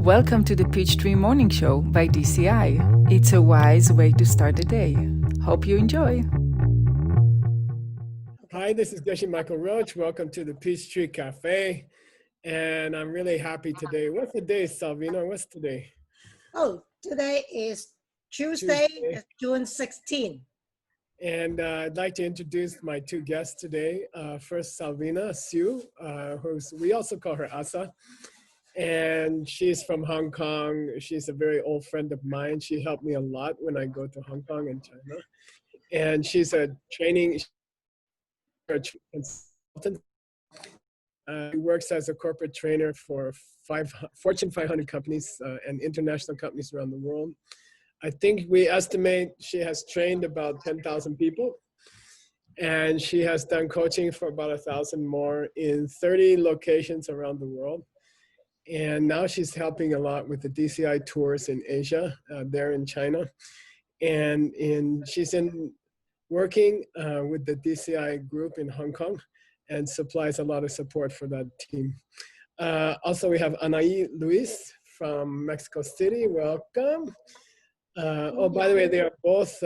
Welcome to the Peachtree Morning Show by DCI. It's a wise way to start the day. Hope you enjoy. Hi, this is Geshe Michael Roach. Welcome to the Peachtree Cafe. And I'm really happy today. What's the day, Salvina? What's today? Oh, today is Tuesday. June 16. And I'd like to introduce my two guests today. First, Salvina Sue, we also call her Asa. And she's from Hong Kong. She's a very old friend of mine. She helped me a lot when I go to Hong Kong and China. And she's a training consultant. She works as a corporate trainer for Fortune 500 companies and international companies around the world. I think we estimate she has trained about 10,000 people. And she has done coaching for about 1,000 more in 30 locations around the world. And now she's helping a lot with the DCI tours in Asia, there in China. And she's working with the DCI group in Hong Kong and supplies a lot of support for that team. Also, we have Anaí Luis from Mexico City. Welcome. Oh, by the way, they are both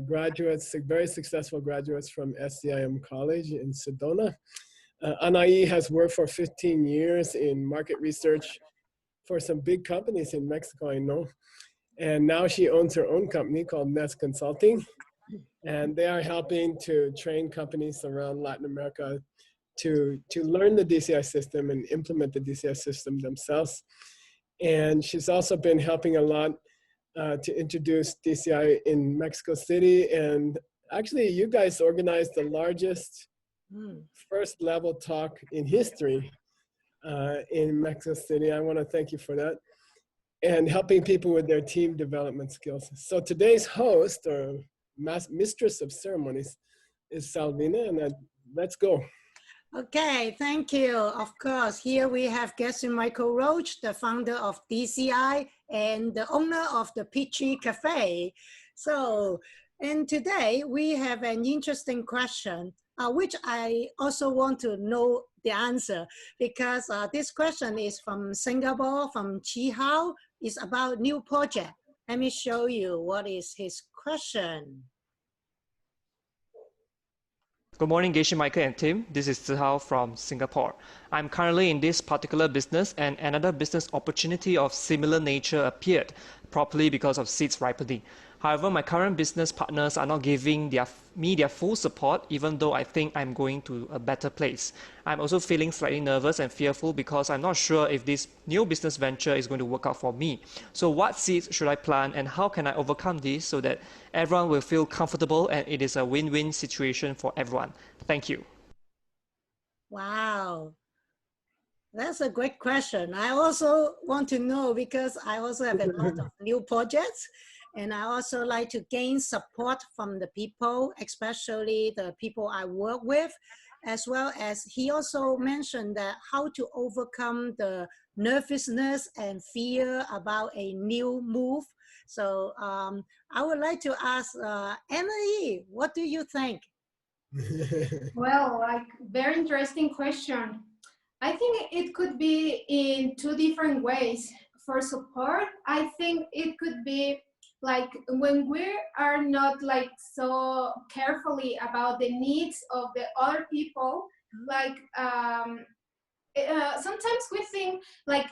graduates, very successful graduates from SCIM College in Sedona. Anaí has worked for 15 years in market research for some big companies in Mexico, I know. And now she owns her own company called Nest Consulting. And they are helping to train companies around Latin America to learn the DCI system and implement the DCI system themselves. And she's also been helping a lot to introduce DCI in Mexico City. And actually, you guys organized the largest first level talk in history in Mexico City. I want to thank you for that. And helping people with their team development skills. So today's host or mistress of ceremonies is Salvina, and let's go. Okay, thank you. Of course, here we have Geshe Michael Roach, the founder of DCI and the owner of the Peachtree Cafe. So, and today we have an interesting question, which I also want to know the answer, because this question is from Singapore, from Chi Hao. It's about new project. Let me show you what is his question. Good morning, Geshe Michael and Tim. This is Zihao from Singapore. I'm currently in this particular business, and another business opportunity of similar nature appeared, probably because of seeds ripening. However, my current business partners are not giving me their full support, even though I think I'm going to a better place. I'm also feeling slightly nervous and fearful because I'm not sure if this new business venture is going to work out for me. So what seeds should I plant, and how can I overcome this so that everyone will feel comfortable and it is a win-win situation for everyone? Thank you. Wow. That's a great question. I also want to know, because I also have a lot of new projects, and I also like to gain support from the people, especially the people I work with, as well as he also mentioned that how to overcome the nervousness and fear about a new move. So I would like to ask Emily, what do you think? Well, like, very interesting question. I think it could be in two different ways. For support, I think it could be like when we are not like so carefully about the needs of the other people, like sometimes we think like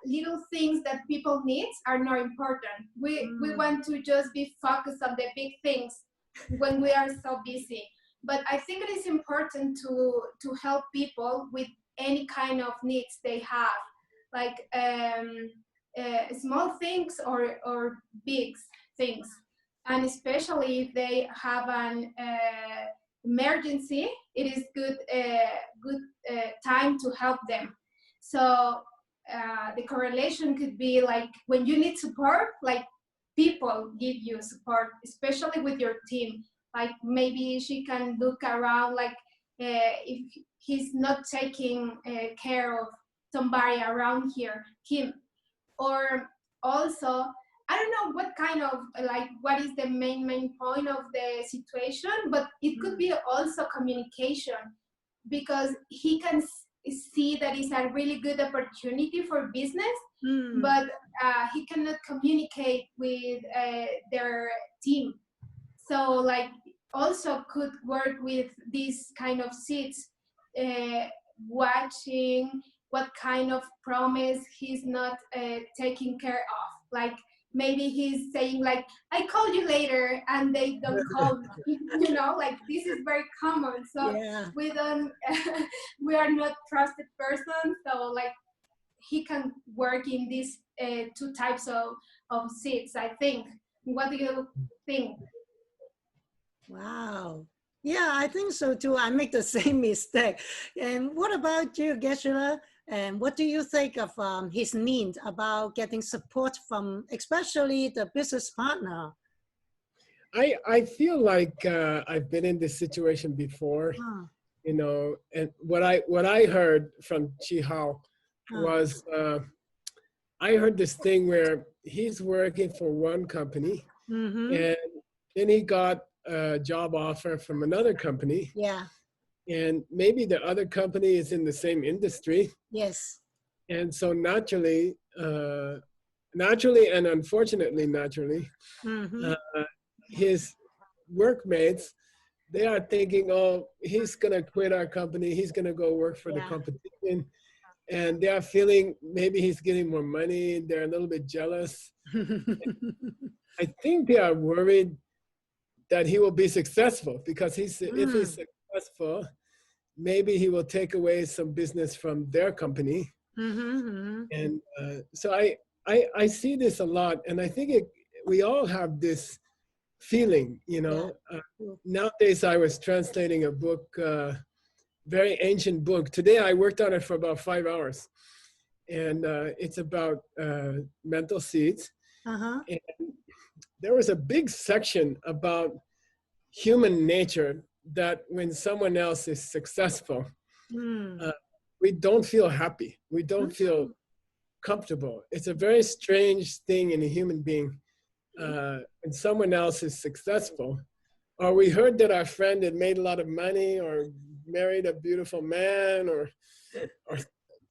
little things that people need are not important. We want to just be focused on the big things when we are so busy. But I think it is important to help people with any kind of needs they have, like small things or big things. And especially if they have an emergency, it is good time to help them. So the correlation could be like when you need support, like people give you support, especially with your team. Like maybe she can look around, like if he's not taking care of somebody around him. Or also, I don't know what kind of, like, what is the main point of the situation, but it could be also communication, because he can see that it's a really good opportunity for business, Mm. but he cannot communicate with their team. So like also could work with these kind of seeds, watching what kind of promise he's not taking care of. Like maybe he's saying like, I call you later, and they don't call me, you know, like this is very common. So Yeah. we don't, we are not trusted person. So like he can work in these two types of seeds, I think. What do you think? Wow. Yeah, I think so too. I make the same mistake. And what about you, Geshe-la? And what do you think of his need about getting support from, especially the business partner? I feel like I've been in this situation before, Huh, you know, and what I heard from Chi Hao huh. was I heard this thing where he's working for one company Mm-hmm. and then he got a job offer from another company, Yeah. and maybe the other company is in the same industry, Yes. and so naturally and unfortunately naturally, Mm-hmm. his workmates, they are thinking, oh, he's gonna quit our company, he's gonna go work for the Yeah. competition, and they are feeling maybe he's getting more money, they're a little bit jealous. I think they are worried that he will be successful, because if he's successful, maybe he will take away some business from their company. Mm-hmm. And so I see this a lot, and I think we all have this feeling, you know. Nowadays, I was translating a book, very ancient book. Today, I worked on it for about 5 hours, and it's about mental seeds. Uh-huh. And there was a big section about human nature, that when someone else is successful, we don't feel happy. We don't feel comfortable. It's a very strange thing in a human being. When someone else is successful, or we heard that our friend had made a lot of money or married a beautiful man, or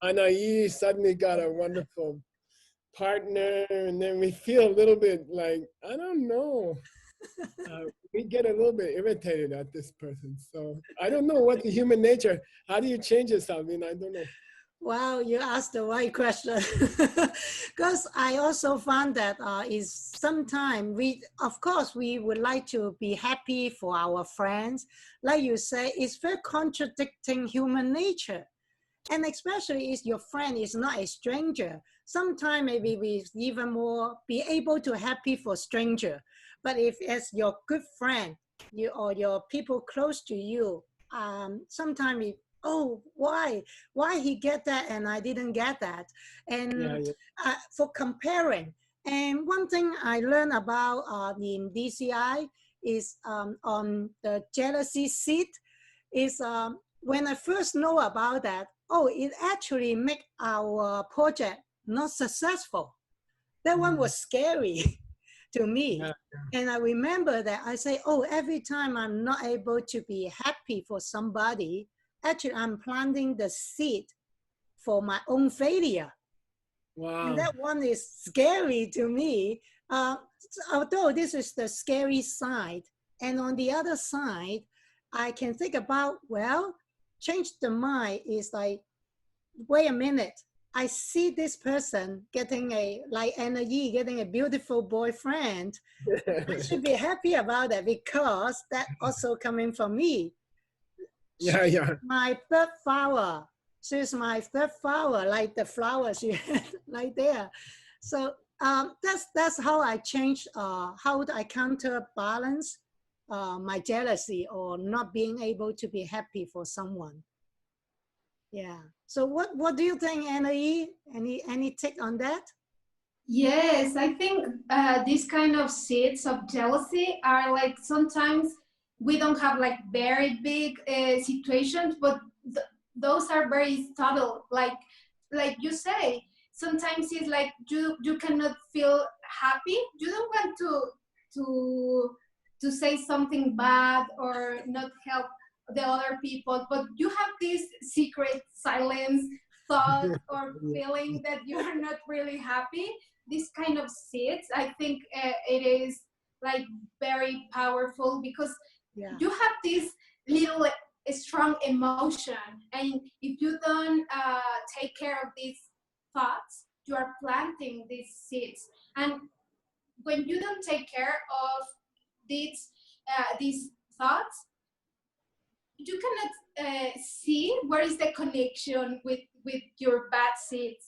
Anaï suddenly got a wonderful partner, and then we feel a little bit like, I don't know. We get a little bit irritated at this person. So I don't know what the human nature, how do you change yourself? I mean, I don't know. Wow, you asked the right question. Because I also found that is sometimes of course, we would like to be happy for our friends. Like you say, it's very contradicting human nature. And especially if your friend is not a stranger, sometimes maybe we even more be able to happy for stranger. But if as your good friend, you or your people close to you, sometimes oh, why he get that and I didn't get that, and for comparing. And one thing I learned about in DCI is on the jealousy seat is when I first know about that, oh, it actually make our project not successful. That one was scary to me. Yeah. And I remember that I say, oh, every time I'm not able to be happy for somebody, actually I'm planting the seed for my own failure. Wow. And that one is scary to me. Although this is the scary side. And on the other side, I can think about, well, change the mind is like, wait a minute. I see this person getting like energy, getting a beautiful boyfriend. I should be happy about that because that also coming from me. Yeah. My third flower. She's my third flower, like the flowers you had right there. So that's how I change, how I counterbalance my jealousy or not being able to be happy for someone. Yeah. So what do you think, Anna-E? Any take on that? Yes, I think these kind of seeds of jealousy are like sometimes we don't have like very big situations, but those are very subtle. Like you say, sometimes it's like you cannot feel happy. You don't want to say something bad or not help the other people, but you have this secret silence thought or feeling that you are not really happy. This kind of seeds, I think it is like very powerful because Yeah. you have this little strong emotion, and if you don't take care of these thoughts, you are planting these seeds, and when you don't take care of these thoughts, you cannot see where is the connection with your bad seeds.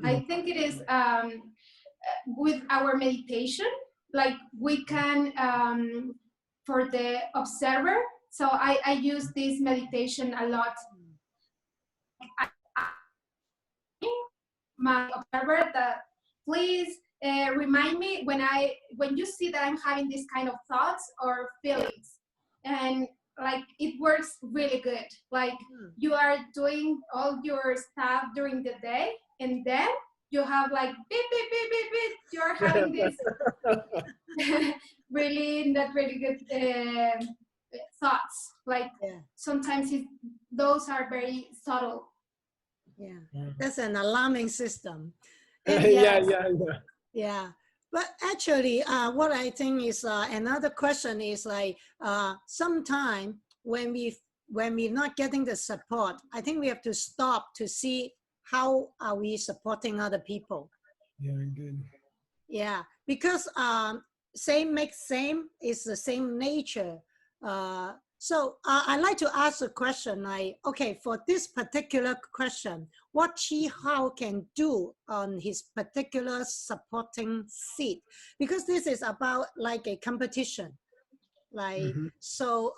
I think it is with our meditation, like we can for the observer. So I use this meditation a lot. My observer that please remind me when you see that I'm having this kind of thoughts or feelings, and like it works really good. Like you are doing all your stuff during the day, and then you have like beep beep beep beep beep. You're having this really not really good thoughts. Like sometimes those are very subtle. Yeah, that's an alarming system. And yeah. But actually, what I think is another question is like sometime when we're not getting the support, I think we have to stop to see how are we supporting other people. Yeah, good. Yeah, because same makes same is the same nature. So I'd like to ask a question like, okay, for this particular question, what Chi Hao can do on his particular supporting seat? Because this is about like a competition. Like, so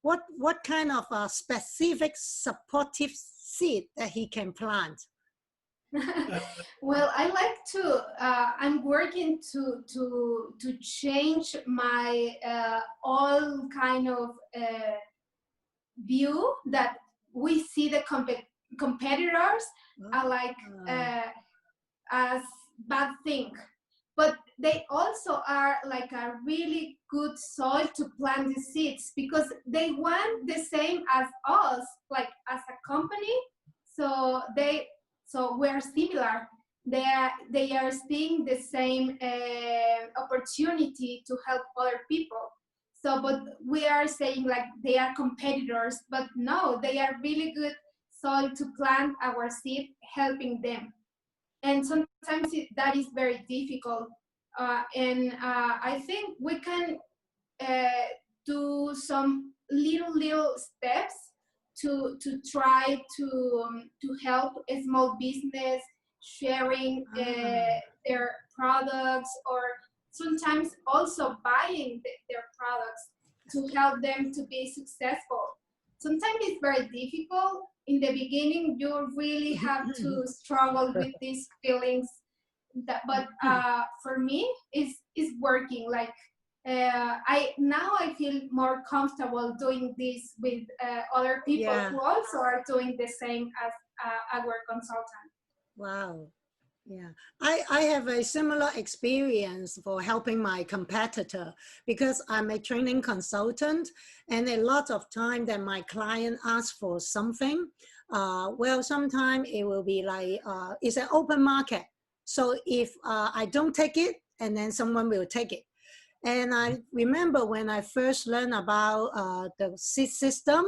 what kind of specific supportive seed that he can plant? Well, I like to. I'm working to change my all kind of view that we see the competitors are like as bad thing, but they also are like a really good soil to plant the seeds because they want the same as us, like as a company. So we're similar. They are seeing the same opportunity to help other people. So, but we are saying like they are competitors, but no, they are really good soil to plant our seed, helping them. And sometimes that is very difficult. And I think we can do some little steps to try to help a small business sharing their products, or sometimes also buying their products to help them to be successful. Sometimes it's very difficult. In the beginning, you really have to struggle with these feelings. But for me, it's working. Like I feel more comfortable doing this with other people who also are doing the same as our consultant. Wow. Yeah, I have a similar experience for helping my competitor because I'm a training consultant, and a lot of time that my client asks for something, well, sometimes it will be like, it's an open market. So if I don't take it, and then someone will take it. And I remember when I first learned about the seed system,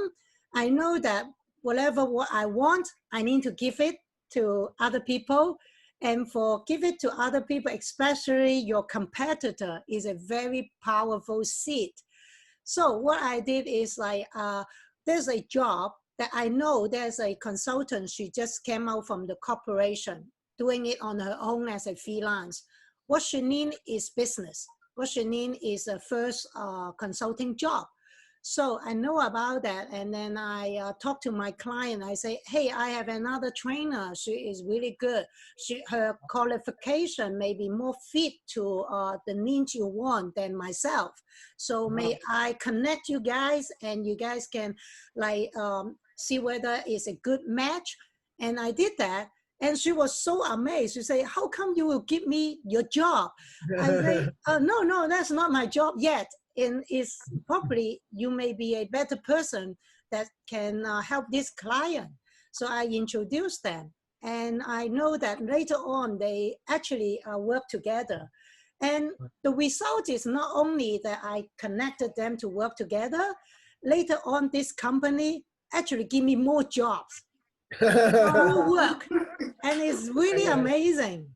I know that whatever what I want, I need to give it to other people. And for give it to other people, especially your competitor, is a very powerful seed. So what I did is like, there's a job that I know there's a consultant, she just came out from the corporation, doing it on her own as a freelance. What she needs is business. What she needs is a first consulting job. So I know about that, and then I talk to my client. I say, hey, I have another trainer. She is really good. Her qualification may be more fit to the needs you want than myself. So may I connect you guys, and you guys can like see whether it's a good match. And I did that. And she was so amazed. She said, how come you will give me your job? I say, no, that's not my job yet. and is probably you may be a better person that can help this client. So I introduced them, and I know that later on they actually work together. And the result is not only that I connected them to work together, later on this company actually give me more jobs, more work, and it's really amazing.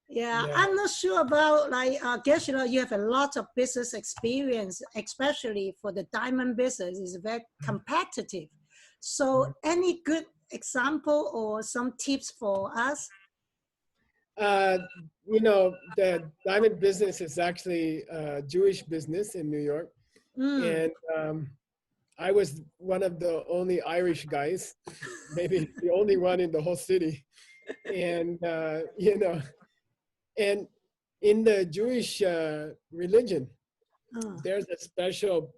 Yeah, I'm not sure about like, guess you have a lot of business experience, especially for the diamond business. It's very competitive. So any good example or some tips for us? You know, the diamond business is actually a Jewish business in New York. And I was one of the only Irish guys, maybe the only one in the whole city. And, you know, and in the Jewish religion, there's a special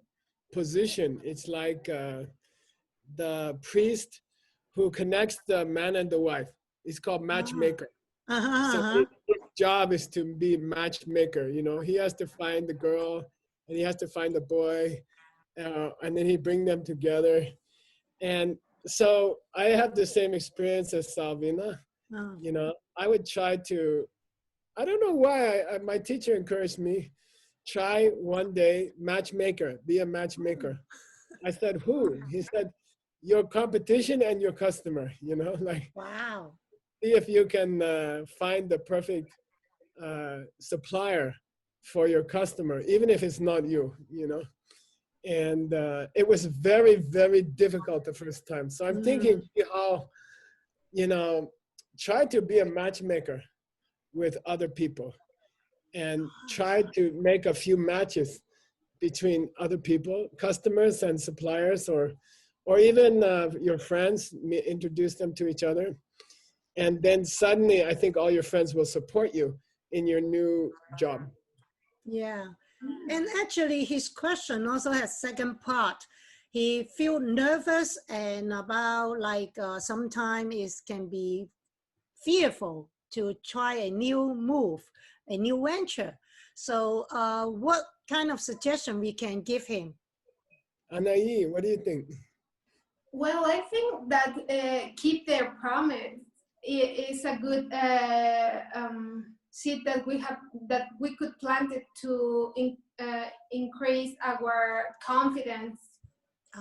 position. It's like the priest who connects the man and the wife. It's called matchmaker. So his job is to be matchmaker. You know, he has to find the girl and he has to find the boy, and then he bring them together. And so I have the same experience as Salvina. You know, I would try to, I don't know why my teacher encouraged me, try one day matchmaker, be a matchmaker. I said, who? He said, your competition and your customer, you know, like, wow. See if you can find the perfect supplier for your customer, even if it's not you, you know. And it was very, very difficult the first time. So I'm thinking how, you know, try to be a matchmaker with other people and try to make a few matches between other people, customers and suppliers, or even your friends, introduce them to each other. And then suddenly, I think all your friends will support you in your new job. Yeah. And actually, his question also has second part. He feel nervous and about like sometimes it can be fearful to try a new move, a new venture. So what kind of suggestion we can give him? Anaí, what do you think? Well, I think that keep their promise is a good seed that we could plant it to increase our confidence,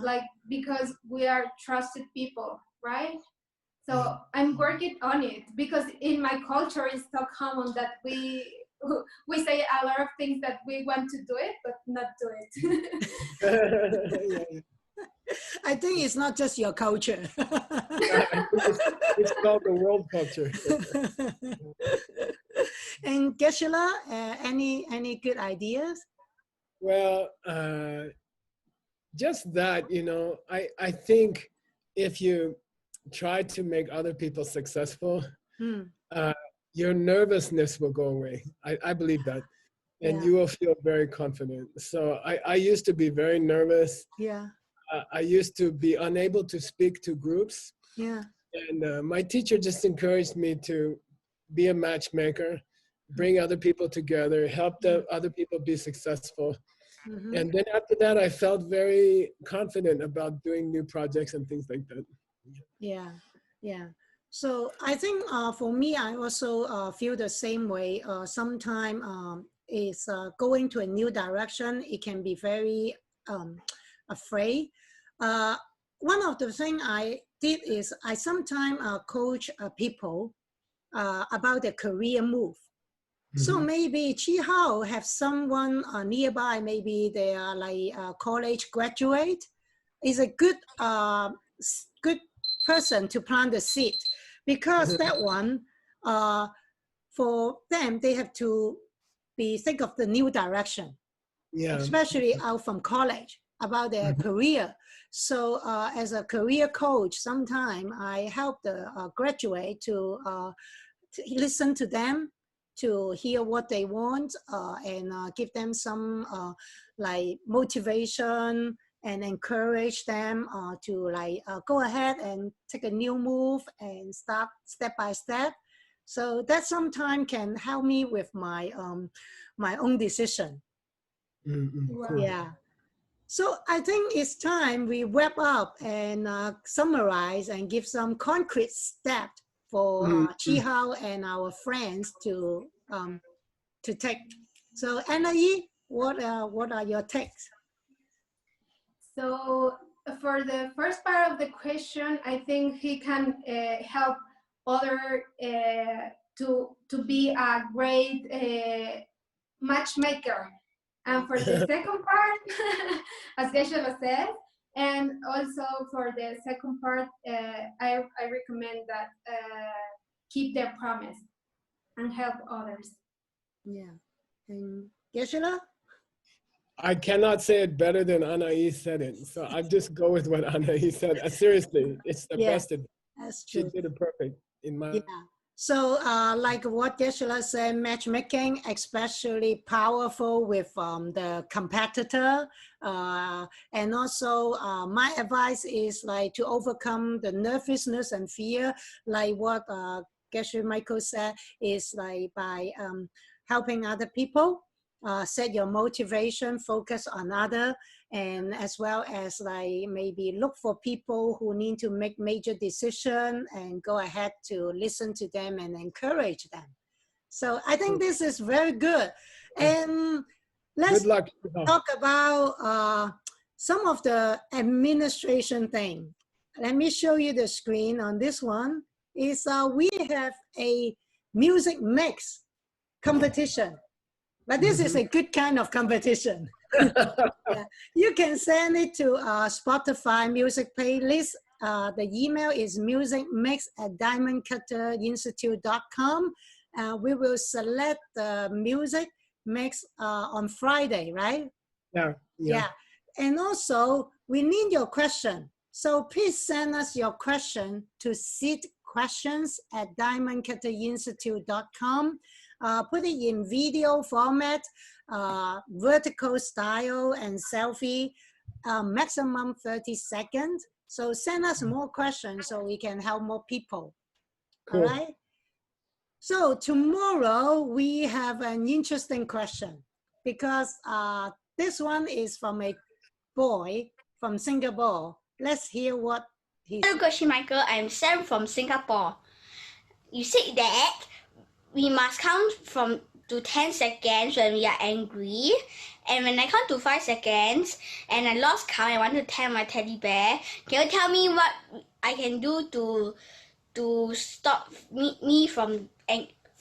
like because we are trusted people, right? So I'm working on it because in my culture it's so common that we say a lot of things that we want to do it but not do it. I think it's not just your culture. It's called the world culture. And Geshe-la, any good ideas? Well, just that, you know, I think if you try to make other people successful, your nervousness will go away. I believe that. And you will feel very confident. So I used to be very nervous. Yeah. I used to be unable to speak to groups. Yeah. And my teacher just encouraged me to be a matchmaker, bring other people together, help the other people be successful. And then after that, I felt very confident about doing new projects and things like that. Yeah, yeah. So I think for me, I also feel the same way. Sometimes is going to a new direction. It can be very afraid. One of the things I did is I sometimes coach people about their career move. So maybe Chi Hao have someone nearby, maybe they are like college graduate, is a good good person to plant the seed, because that one for them they have to think of the new direction, especially out from college about their career. So as a career coach, sometimes I help the graduate to listen to them, to hear what they want, and give them some like motivation and encourage them to like go ahead and take a new move and start step by step. So that sometimes can help me with my my own decision. Cool. Yeah. So I think it's time we wrap up and summarize and give some concrete steps for Chihao and our friends to take. So Anna Yi, what are your takes? So for the first part of the question, I think he can help other to be a great matchmaker. And for the second part, as Geshe said, and also for the second part, I recommend that keep their promise and help others. Yeah. And Geshe? I cannot say it better than Anaïs said it. So I just go with what Anaïs said. Seriously, it's the best. That's She true. did it perfect in my. Yeah. So like what Geshe said, matchmaking especially powerful with the competitor. And also my advice is like to overcome the nervousness and fear, like what Geshe Michael said, is like by helping other people. Set your motivation, focus on other, and as well as like maybe look for people who need to make major decision and go ahead to listen to them and encourage them. So I think this is very good. And let's Good luck. talk about some of the administration thing. Let me show you the screen on this one. Is we have a music mix competition. But this is a good kind of competition. Yeah. You can send it to Spotify music playlist. The email is musicmix@diamondcutterinstitute.com. We will select the music mix on Friday, right? Yeah. And also, we need your question. So please send us your question to seedquestions@diamondcutterinstitute.com. Put it in video format, vertical style and selfie, maximum 30 seconds. So send us more questions so we can help more people. Cool. All right. So tomorrow we have an interesting question because this one is from a boy from Singapore. Let's hear what he said. Hello, Goshi Michael. I'm Sam from Singapore. You said that we must count from to 10 seconds when we are angry. And when I count to 5 seconds and I lost count, I want to tell my teddy bear. Can you tell me what I can do to stop me from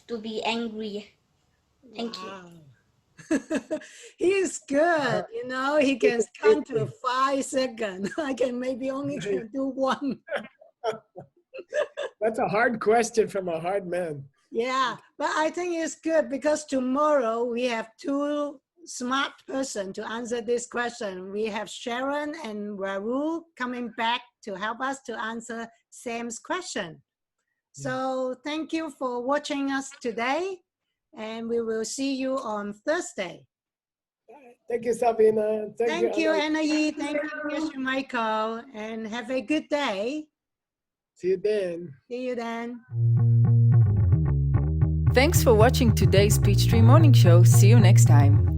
to be angry? Thank you. He's good, you know, he can count to 5 seconds. I can maybe only can do 1. That's a hard question from a hard man. Yeah, but I think it's good because tomorrow we have 2 smart person to answer this question. We have Sharon and Raul coming back to help us to answer Sam's question. So thank you for watching us today, and we will see you on Thursday. Thank you, Sabina. Thank you, Anna. Anna-Yi. Thank you, Michael, and have a good day. See you then. See you then. Thanks for watching today's Peachtree Morning Show. See you next time.